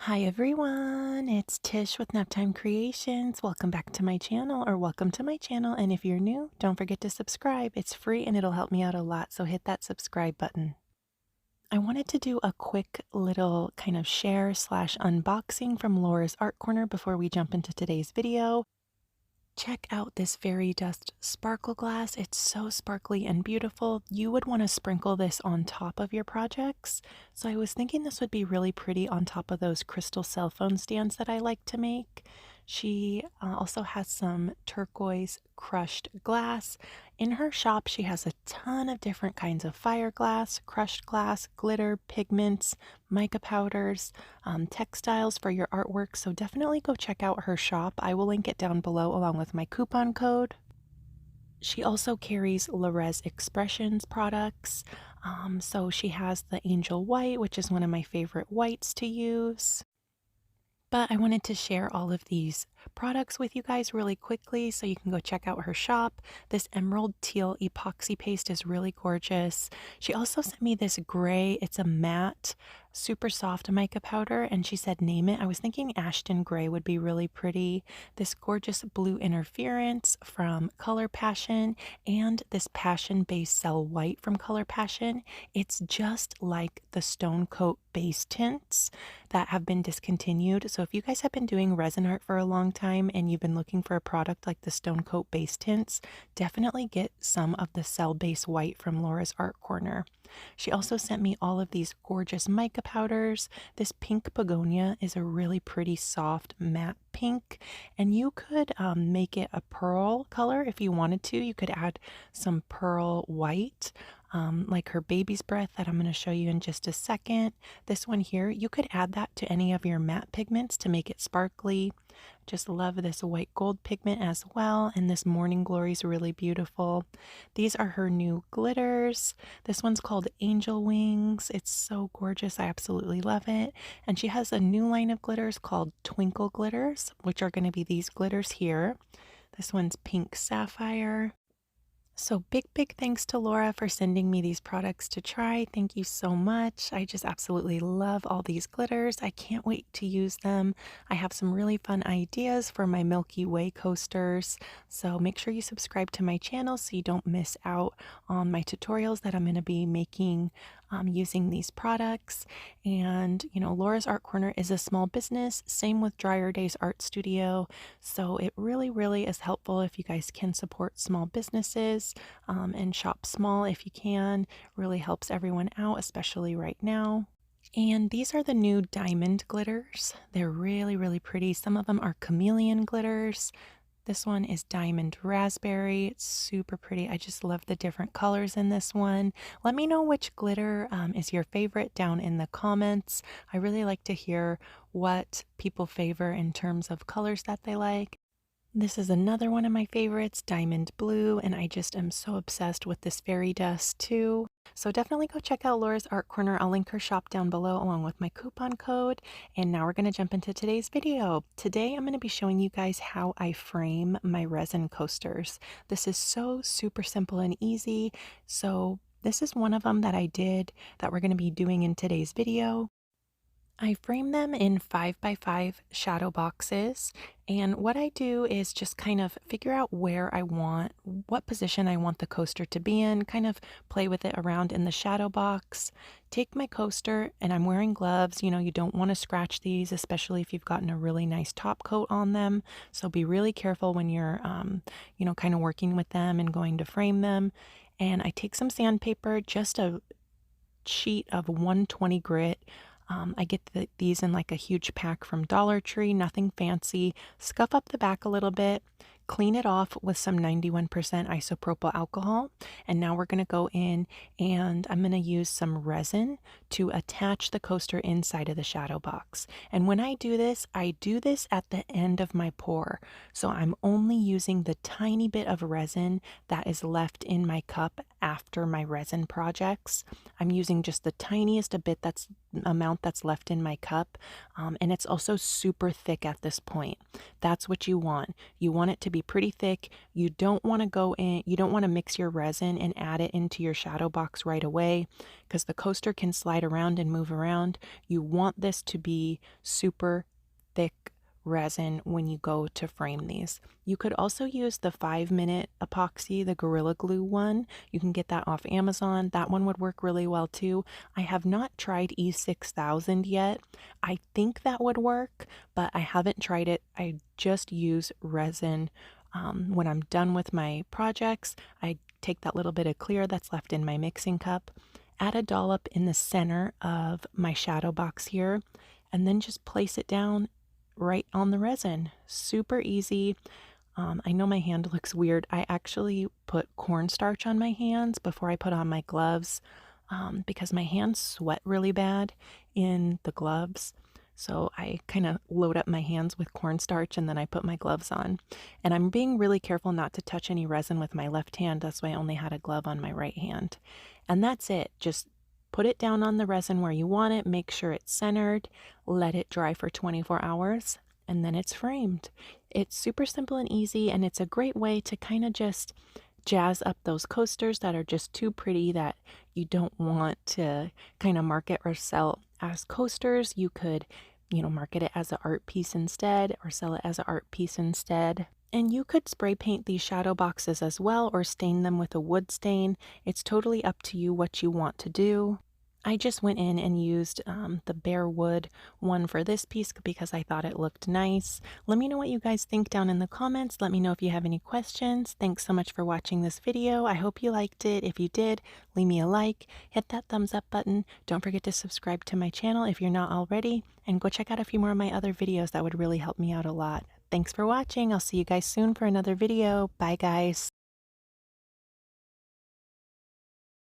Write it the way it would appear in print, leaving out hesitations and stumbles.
Hi everyone, it's Tish with Naptime Creations. Welcome back to my channel, or welcome to my channel. And if you're new, don't forget to subscribe. It's free and it'll help me out a lot, so hit that subscribe button. I wanted to do a quick little kind of share slash unboxing from Laura's Art Corner before we jump into today's video. Check out this fairy dust sparkle glass. It's so sparkly and beautiful. You would want to sprinkle this on top of your projects. So I was thinking this would be really pretty on top of those crystal cell phone stands that I like to make. She also has some turquoise crushed glass. In her shop, she has a ton of different kinds of fire glass, crushed glass, glitter, pigments, mica powders, textiles for your artwork. So definitely go check out her shop. I will link it down below along with my coupon code. She also carries Res Expressions products. So she has the Angel White, which is one of my favorite whites to use. But I wanted to share all of these products with you guys really quickly so you can go check out her shop. This emerald teal epoxy paste is really gorgeous. She also sent me this gray, it's a matte, super soft mica powder, and she said name it. I was thinking Ashton Gray would be really pretty. This gorgeous blue interference from Color Passion and this passion base cell white from Color Passion. It's just like the Stone Coat base tints that have been discontinued. So if you guys have been doing resin art for a long time and you've been looking for a product like the Stone Coat base tints, definitely get some of the cell base white from Laura's Art Corner. She also sent me all of these gorgeous mica powders. This pink begonia is a really pretty soft matte pink, and you could make it a pearl color if you wanted to. You could add some pearl white, like her baby's breath that I'm going to show you in just a second. This one here, you could add that to any of your matte pigments to make it sparkly. Just love this white gold pigment as well, and this morning glory is really beautiful. These are her new glitters. This one's called Angel Wings. It's so gorgeous. I absolutely love it. And she has a new line of glitters called Twinkle Glitters, which are going to be these glitters here. This one's pink sapphire. So big thanks to Laura for sending me these products to try. Thank you so much. I just absolutely love all these glitters. I can't wait to use them. I have some really fun ideas for my Milky Way coasters. So make sure you subscribe to my channel so you don't miss out on my tutorials that I'm going to be making using these products. And you know, Laura's Art Corner is a small business, same with Dryer Days Art Studio, so it really is helpful if you guys can support small businesses and shop small if you can. Really helps everyone out, especially right now. And these are the new diamond glitters. They're really pretty. Some of them are chameleon glitters. This one is diamond raspberry. It's super pretty. I just love the different colors in this one. Let me know which glitter is your favorite down in the comments. I really like to hear what people favor in terms of colors that they like. This is another one of my favorites, Diamond Blue, and I just am so obsessed with this fairy dust too. So definitely go check out Laura's Art Corner. I'll link her shop down below along with my coupon code. And now we're going to jump into today's video. Today I'm going to be showing you guys how I frame my resin coasters. This is so super simple and easy. So this is one of them that I did that we're going to be doing in today's video. I frame them in 5x5 shadow boxes, and what I do is just kind of figure out where I want, what position I want the coaster to be in, kind of play with it around in the shadow box, take my coaster, and I'm wearing gloves. You know, you don't want to scratch these, especially if you've gotten a really nice top coat on them, so be really careful when you're, you know, kind of working with them and going to frame them. And I take some sandpaper, just a sheet of 120 grit. I get these in like a huge pack from Dollar Tree, nothing fancy. Scuff up the back a little bit, clean it off with some 91% isopropyl alcohol. And now we're going to go in and I'm going to use some resin to attach the coaster inside of the shadow box. And when I do this at the end of my pour. So I'm only using the tiny bit of resin that is left in my cup after my resin projects. I'm using just the tiniest amount that's left in my cup, and it's also super thick at this point. That's what you want. You want it to be pretty thick. You don't want to mix your resin and add it into your shadow box right away because the coaster can slide around and move around. You want this to be super thick resin when you go to frame these. You could also use the 5-minute epoxy, the Gorilla Glue one. You can get that off Amazon. That one would work really well too. I have not tried E6000 yet. I think that would work, but I haven't tried it. I just use resin. When I'm done with my projects, I take that little bit of clear that's left in my mixing cup, add a dollop in the center of my shadow box here, and then just place it down right on the resin. Super easy. I know my hand looks weird. I actually put cornstarch on my hands before I put on my gloves because my hands sweat really bad in the gloves. So I kind of load up my hands with cornstarch and then I put my gloves on. And I'm being really careful not to touch any resin with my left hand. That's why I only had a glove on my right hand. And that's it. Just put it down on the resin where you want it, make sure it's centered, let it dry for 24 hours, and then it's framed. It's super simple and easy, and it's a great way to kind of just jazz up those coasters that are just too pretty that you don't want to kind of market or sell as coasters. You could, market it as an art piece instead or sell it as an art piece instead. And you could spray paint these shadow boxes as well or stain them with a wood stain. It's totally up to you what you want to do. I just went in and used the bare wood one for this piece because I thought it looked nice. Let me know what you guys think down in the comments. Let me know if you have any questions. Thanks so much for watching this video. I hope you liked it. If you did, leave me a like, hit that thumbs up button. Don't forget to subscribe to my channel if you're not already, and go check out a few more of my other videos. That would really help me out a lot. Thanks for watching. I'll see you guys soon for another video. Bye guys.